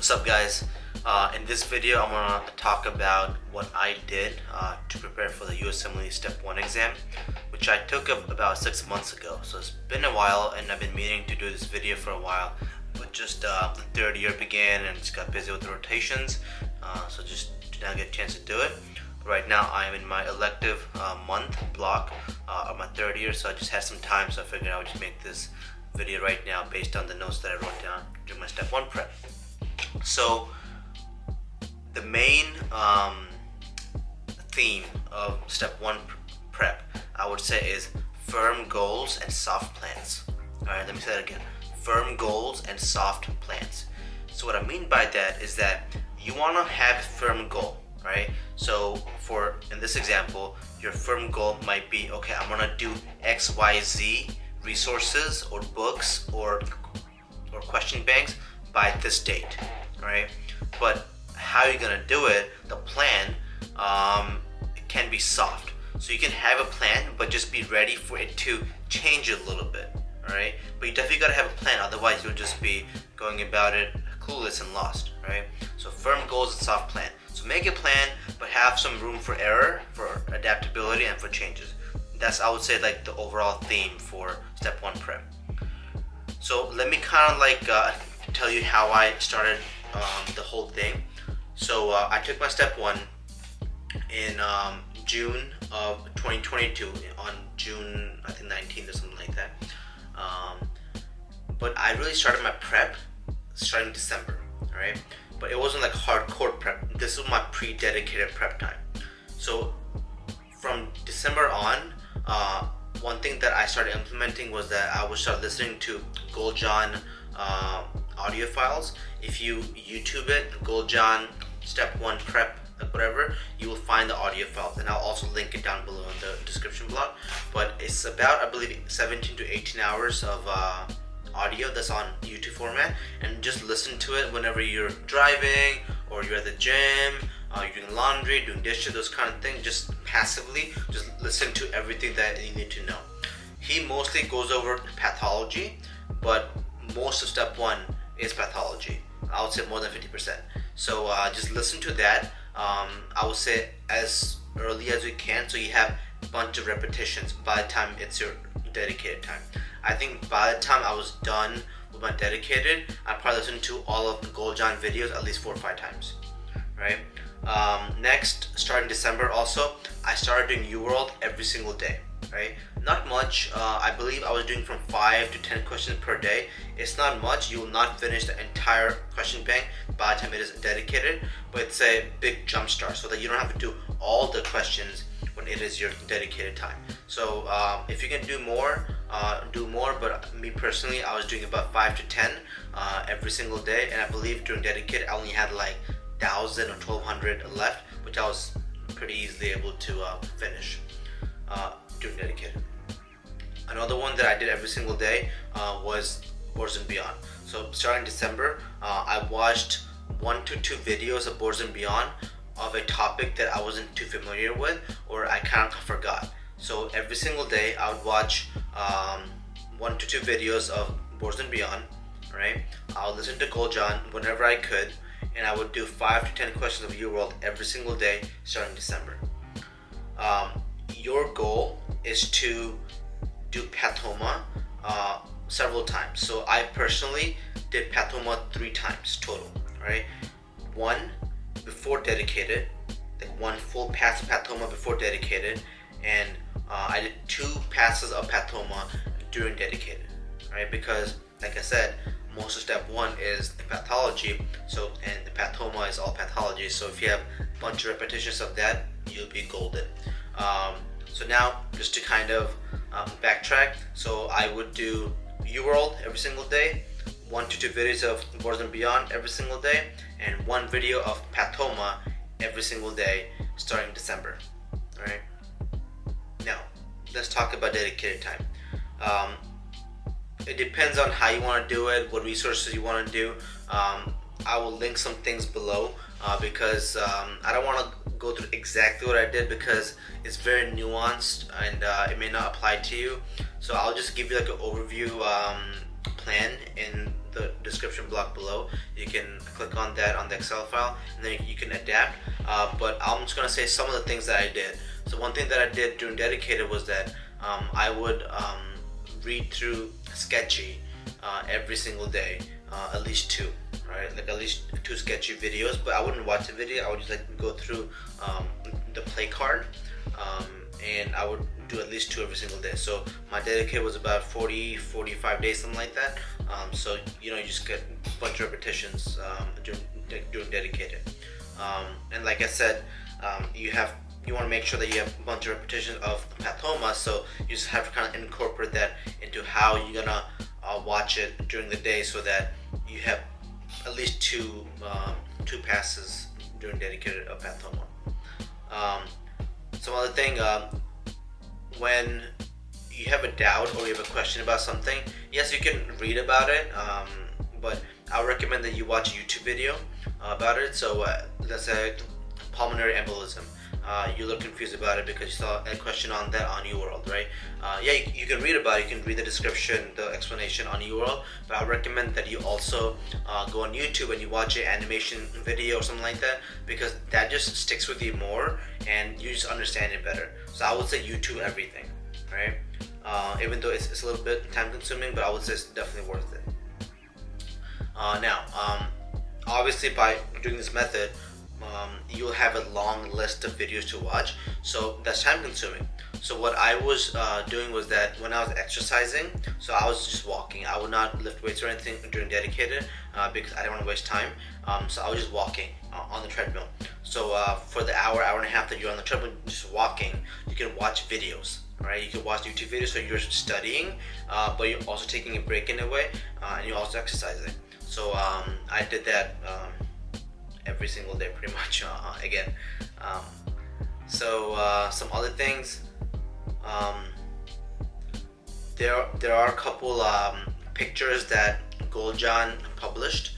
What's up, guys? In this video I'm going to talk about what I did to prepare for the USMLE Step 1 exam, which I took about 6 months ago. So it's been a while and I've been meaning to do this video for a while, but just the third year began and just got busy with the rotations, so just did not get a chance to do it. Right now I am in my elective month block of my third year, so I just had some time, so I figured I would just make this video right now based on the notes that I wrote down during my Step 1 prep. So the main theme of Step 1 prep, I would say, is firm goals and soft plans. Alright, let me say that again. Firm goals and soft plans. So what I mean by that is that you want to have a firm goal, right? So for, in this example, your firm goal might be, okay, I'm going to do XYZ resources or books or question banks by this date, right? But how you're gonna do it, the plan can be soft. So you can have a plan, but just be ready for it to change a little bit, alright? But you definitely gotta have a plan, otherwise you'll just be going about it clueless and lost, right? So firm goals and soft plan. So make a plan, but have some room for error, for adaptability, and for changes. That's, I would say, like the overall theme for Step 1 prep. So let me kind of like tell you how I started the whole thing. So I took my Step 1 in June of 2022, on June, I think, 19th or something like that. But I really started my prep starting December, alright? But it wasn't like hardcore prep. This was my pre-dedicated prep time. So from December on, one thing that I started implementing was that I would start listening to Goldjohn audio files. If you YouTube it, Goldjohn Step 1 prep, whatever, you will find the audio files, and I'll also link it down below in the description block. But it's about, I believe, 17 to 18 hours of audio that's on YouTube format, and just listen to it whenever you're driving or you're at the gym, you're doing laundry, doing dishes, those kind of things. Just passively, just listen to everything that you need to know. He mostly goes over pathology, but most of Step 1 is pathology. I would say more than 50%. So just listen to that. I would say as early as you can, so you have a bunch of repetitions by the time it's your dedicated time. I think by the time I was done with my dedicated, I probably listened to all of the Goldjohn videos at least 4 or 5 times, right? Next, starting December also, I started doing UWorld every single day, right? Not much. I believe I was doing from 5 to 10 questions per day. It's not much. You will not finish the entire question bank by the time it is dedicated, but it's a big jump start so that you don't have to do all the questions when it is your dedicated time. So if you can do more, but me personally, I was doing about 5 to 10 every single day, and I believe during dedicated I only had like 1,000 or 1,200 left, which I was pretty easily able to finish during dedicated. Another one that I did every single day was Boards and Beyond. So starting December, I watched 1 to 2 videos of Boards and Beyond of a topic that I wasn't too familiar with, or I kind of forgot. So every single day I would watch 1 to 2 videos of Boards and Beyond, right? I would listen to Goldjohn whenever I could, and I would do 5 to 10 questions of UWorld every single day starting December. Your goal is to do Pathoma several times. So I personally did Pathoma 3 times total, right? 1 before dedicated, like 1 full pass of Pathoma before dedicated, and I did 2 passes of Pathoma during dedicated, right? Because, like I said, most of Step 1 is the pathology, so, and the Pathoma is all pathology. So if you have a bunch of repetitions of that, you'll be golden. So now, just to kind of backtrack, so I would do UWorld every single day, 1 to 2 videos of Boards and Beyond every single day, and 1 video of Pathoma every single day starting December. Alright? Now, let's talk about dedicated time. It depends on how you want to do it, what resources you want to do. I will link some things below because I don't want to go through exactly what I did because it's very nuanced and it may not apply to you. So I'll just give you like an overview plan in the description block below. You can click on that on the Excel file, and then you can adapt. But I'm just gonna say some of the things that I did. So one thing that I did during dedicated was that I would read through Sketchy every single day, at least two, right? Like at least two Sketchy videos. But I wouldn't watch the video. I would just like go through the play card, and I would do at least two every single day. So my dedicated was about 40-45 days, something like that. So you know, you just get a bunch of repetitions during dedicated. And like I said, you want to make sure that you have a bunch of repetitions of pathoma, so you just have to kind of incorporate that into how you're gonna watch it during the day, so that you have at least two passes during dedicated of pathoma. Some other thing, when you have a doubt or you have a question about something, yes, you can read about it, but I would recommend that you watch a YouTube video about it. So let's say pulmonary embolism. You're a little confused about it because you saw a question on that on UWorld, right? Yeah, you can read about it. You can read the description, the explanation on UWorld, but I recommend that you also go on YouTube and you watch an animation video or something like that, because that just sticks with you more and you just understand it better. So I would say YouTube everything, right? Even though it's a little bit time consuming, but I would say it's definitely worth it. Now, obviously by doing this method, you'll have a long list of videos to watch, so that's time consuming. So what I was doing was that when I was exercising, so I was just walking. I would not lift weights or anything during dedicated because I didn't want to waste time. So I was just walking on the treadmill. So for the hour and a half that you're on the treadmill just walking, you can watch videos. Right, you can watch YouTube videos, so you're studying, but you're also taking a break in a way, and you're also exercising. So I did that every single day pretty much again. So some other things, there are a couple pictures that Goldjohn published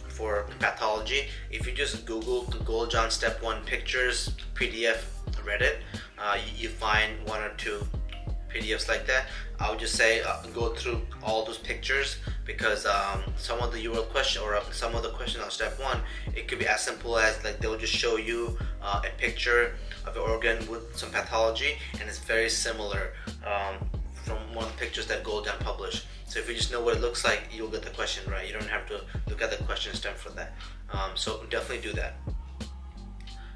for pathology. If you just Google Goldjohn Step 1 pictures PDF Reddit, you find one or two PDFs like that. I would just say go through all those pictures, because some of the UWorld question or some of the questions on Step 1, it could be as simple as like they'll just show you a picture of an organ with some pathology, and it's very similar from one of the pictures that Goldjohn published. So if you just know what it looks like, you'll get the question right. You don't have to look at the question stem for that. So definitely do that.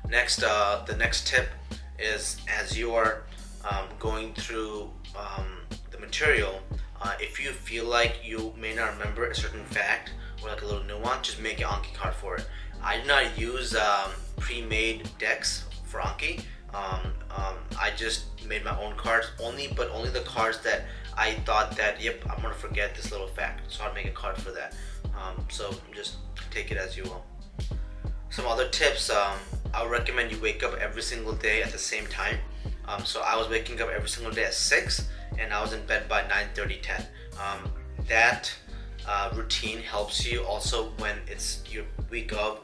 Next, the next tip is, as you are going through the material, if you feel like you may not remember a certain fact or like a little nuance, just make an Anki card for it. I do not use pre-made decks for Anki. I just made my own cards, only the cards that I thought that, yep, I'm gonna forget this little fact, so I'll make a card for that. So just take it as you will. Some other tips, I would recommend you wake up every single day at the same time. So I was waking up every single day at 6, and I was in bed by 9:30, 10. That routine helps you also when it's your week of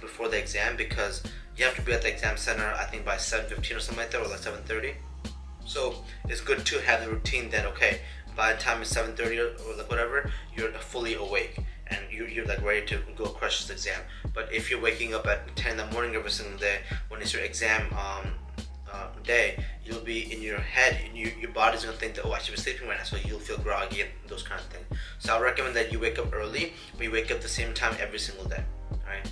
before the exam, because you have to be at the exam center, I think by 7:15 or something like that, or like 7:30. So it's good to have the routine that, okay, by the time it's 7:30 or like whatever, you're fully awake and you're like ready to go crush this exam. But if you're waking up at 10 in the morning every single day when it's your exam day, you'll be in your head, and your body's gonna think that, oh, I should be sleeping right now, so you'll feel groggy and those kind of things. So I recommend that you wake up early, but you wake up the same time every single day. Alright.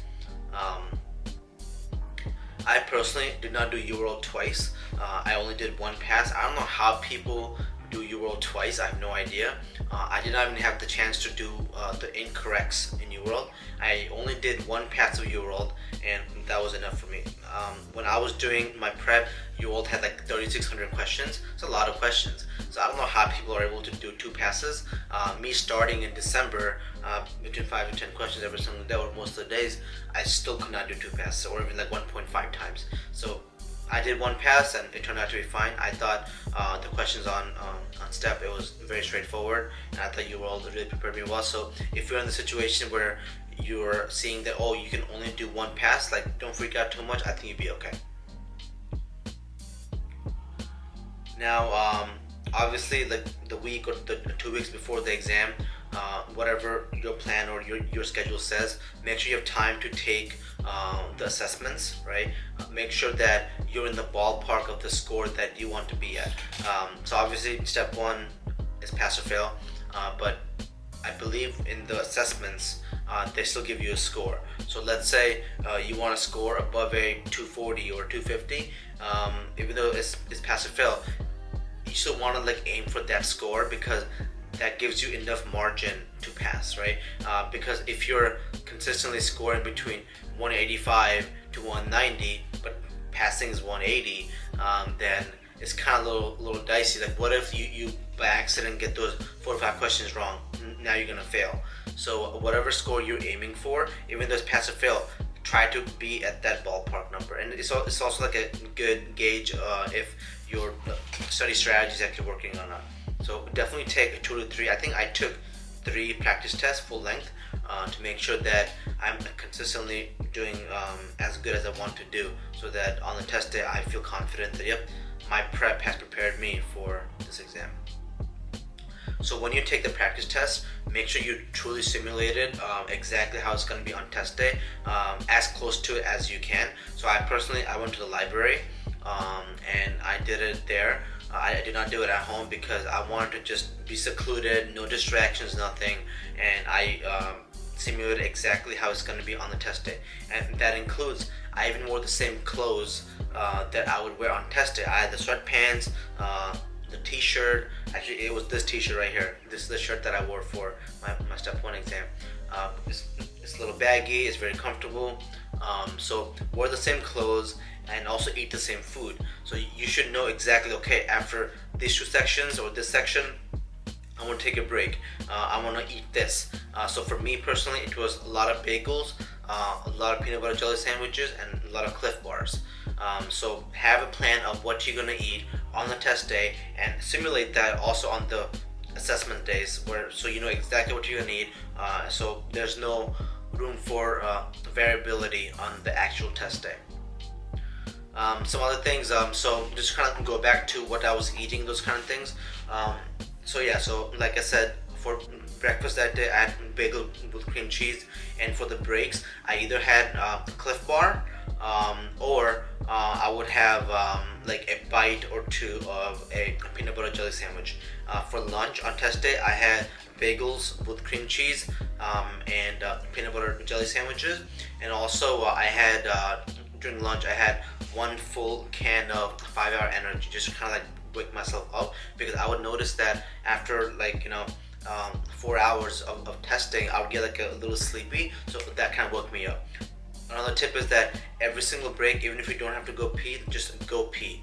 I personally did not do UWorld twice. I only did one pass. I don't know how people do UWorld twice. I have no idea. I did not even have the chance to do the incorrects in UWorld. I only did one pass of UWorld, and that was enough for me. When I was doing my prep, UWorld had like 3,600 questions. It's a lot of questions. So I don't know how people are able to do 2 passes. Me starting in December, between 5 to 10 questions every single day, or most of the days, I still could not do 2 passes, or even like 1.5 times. So I did one pass and it turned out to be fine. I thought the questions on Step, it was very straightforward, and I thought UWorld really prepared me well. So if you're in the situation where you're seeing that, oh, you can only do 1 pass, like, don't freak out too much. I think you'd be okay. Now, obviously like the week or the 2 weeks before the exam, whatever your plan or your schedule says, make sure you have time to take the assessments, right? Make sure that you're in the ballpark of the score that you want to be at. So obviously step one is pass or fail, but I believe in the assessments, they still give you a score. So let's say you want to score above a 240 or 250, even though it's pass or fail, you still want to like aim for that score, because that gives you enough margin to pass, right? Because if you're consistently scoring between 185 to 190, but passing is 180, then it's kind of a little dicey. Like, what if you by accident get those 4 or 5 questions wrong? Now you're gonna fail. So whatever score you're aiming for, even though it's pass or fail, try to be at that ballpark number. And it's also like a good gauge if your study strategy is actually working or not. So definitely take 2 to 3. I think I took 3 practice tests full length to make sure that I'm consistently doing as good as I want to do, so that on the test day I feel confident that yep, my prep has prepared me for this exam. So when you take the practice test, make sure you truly simulate it exactly how it's going to be on test day, as close to it as you can. So I went to the library and I did it there. I did not do it at home because I wanted to just be secluded, no distractions, nothing, and I simulated exactly how it's going to be on the test day. And that includes, I even wore the same clothes that I would wear on test day. I had the sweatpants, the t-shirt. Actually, it was this t-shirt right here. This is the shirt that I wore for my step 1 exam. It's a little baggy, it's very comfortable. So wear the same clothes and also eat the same food. So you should know exactly, okay, after these 2 sections or this section, I want to take a break. I want to eat this. So for me personally, it was a lot of bagels, a lot of peanut butter jelly sandwiches, and a lot of Cliff Bars. So have a plan of what you're going to eat on the test day, and simulate that also on the assessment days, so you know exactly what you're going to eat. So there's no room for variability on the actual test day. Some other things, so just kind of go back to what I was eating, those kind of things. So like I said, for breakfast that day I had bagel with cream cheese, and for the breaks I either had Cliff Bar or I would have like a bite or 2 of a peanut butter jelly sandwich. For lunch on test day I had bagels with cream cheese and peanut butter jelly sandwiches, and also I had during lunch I had 1 full can of 5-Hour Energy, just kind of like wake myself up, because I would notice that after 4 hours of testing I would get like a little sleepy, so that kind of woke me up. Another tip is that every single break, even if you don't have to go pee, just go pee.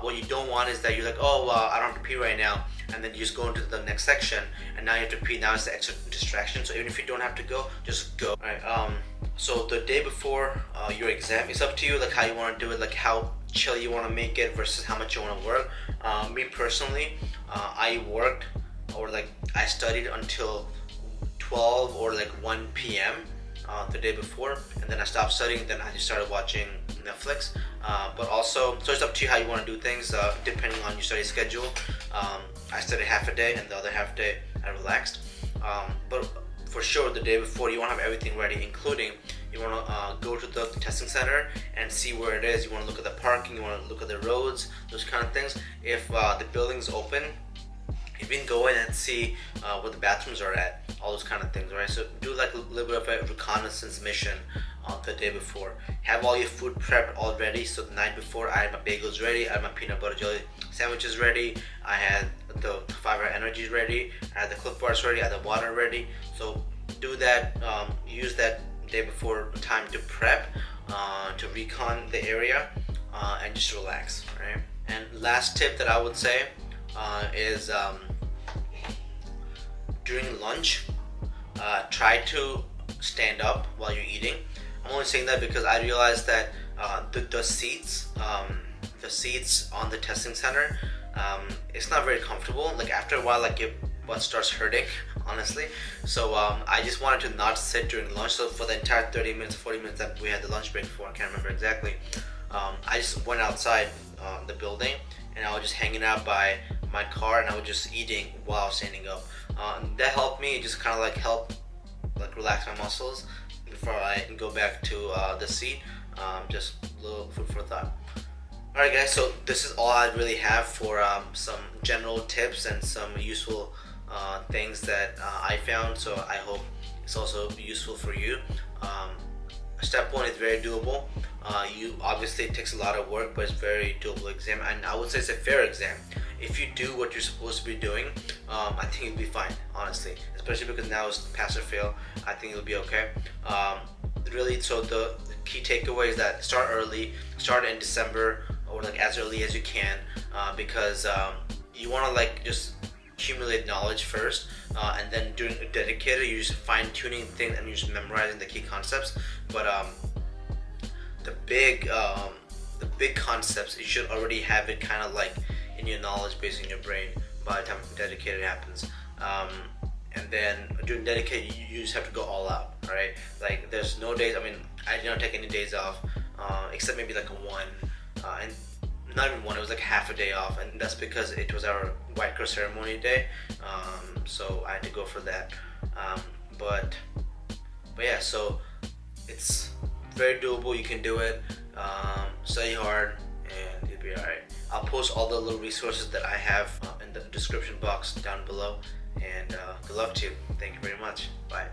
What you don't want is that you're like, I don't have to pee right now, and then you just go into the next section and now you have to pee. Now it's the extra distraction. So even if you don't have to go, just go. Alright, so the day before your exam, it's up to you, like how you want to do it, like how chill you want to make it versus how much you want to work. Me personally, I worked, or I studied until 12 or 1 p.m. The day before, and then I stopped studying. Then I just started watching Netflix. But also, so it's up to you how you want to do things, depending on your study schedule. I studied half a day, and the other half day I relaxed. But for sure, the day before, you want to have everything ready, including you want to go to the testing center and see where it is. You want to look at the parking, you want to look at the roads, those kind of things. If the building's open, you can go in and see where the bathrooms are at, all those kind of things, right? So do a little bit of a reconnaissance mission the day before. Have all your food prepped all ready. So the night before, I had my bagels ready, I had my peanut butter jelly sandwiches ready, I had the 5-Hour Energy ready, I had the Cliff Bars ready, I had the water ready. So do that, use that day before time to prep, to recon the area, and just relax, right? And last tip that I would say is during lunch, try to stand up while you're eating. I'm only saying that because I realized that the seats on the testing center, it's not very comfortable. After a while, your butt starts hurting, honestly. So I just wanted to not sit during lunch. So for the entire 30 minutes, 40 minutes that we had the lunch break for, I can't remember exactly, I just went outside the building, and I was just hanging out by my car and I was just eating while standing up. That helped me. It just kind of like help like relax my muscles before I go back to the seat. Just a little food for thought. Alright guys, so this is all I really have for some general tips and some useful things that I found, so I hope it's also useful for you. Step 1 is very doable. You obviously, it takes a lot of work, but it's very doable exam, and I would say it's a fair exam. If you do what you're supposed to be doing, I think you'll be fine, honestly, especially because now it's pass or fail. I think you'll be okay. Really, so the key takeaway is that start early, start in December or like as early as you can, because you want to like just accumulate knowledge first, and then during a dedicated you're just fine-tuning things and you're just memorizing the key concepts. But the big concepts, you should already have it kind of like in your knowledge base in your brain by the time dedicated happens. And then during dedicated you just have to go all out. All right, like there's no days, I mean, I did not take any days off, except maybe like one, and not even one, it was like half a day off, and that's because it was our white girl ceremony day, so I had to go for that. But yeah, so it's very doable. You can do it. Study hard and you'll be alright. I'll post all the little resources that I have in the description box down below, and good luck to you. Thank you very much. Bye.